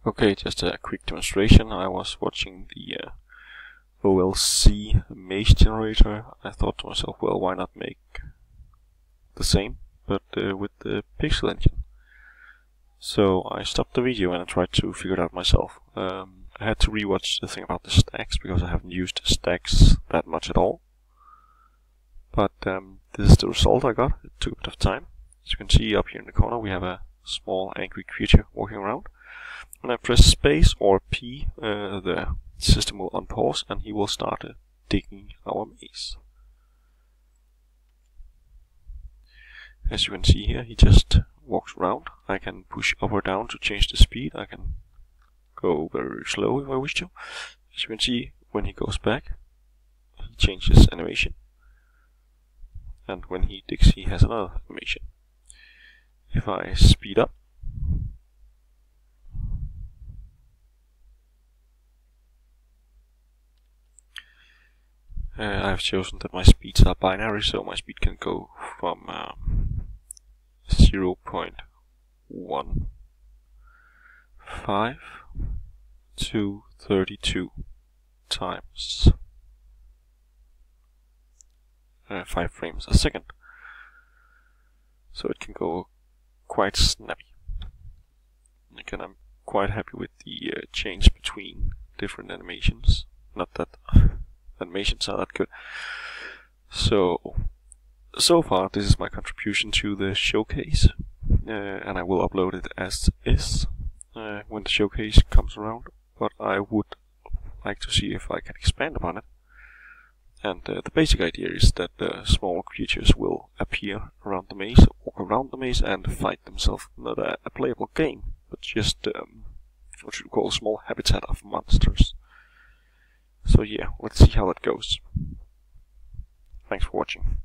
Okay, just a quick demonstration. I was watching the OLC MazeGenerator. I thought to myself, well, why not make the same, but with the pixel engine. So I stopped the video and I tried to figure it out myself. I had to rewatch the thing about the stacks because I haven't used stacks that much at all. But this is the result I got. It took a bit of time. As you can see up here in the corner, we have a small angry creature walking around. When I press space or P, the system will unpause and he will start digging our maze. As you can see here, he just walks around. I can push up or down to change the speed. I can go very slow if I wish to. As you can see, when he goes back, he changes animation. And when he digs, he has another animation. If I speed up, I've chosen that my speeds are binary, so my speed can go from 0.15 to 32 times 5 frames a second. So it can go quite snappy. Again, I'm quite happy with the change between different animations. Not that animations are that good. So far this is my contribution to the showcase, and I will upload it as is when the showcase comes around, but I would like to see if I can expand upon it. And the basic idea is that small creatures will appear around the maze, walk around the maze and fight themselves. Not a playable game, but just what you call a small habitat of monsters. So yeah, let's see how that goes. Thanks for watching.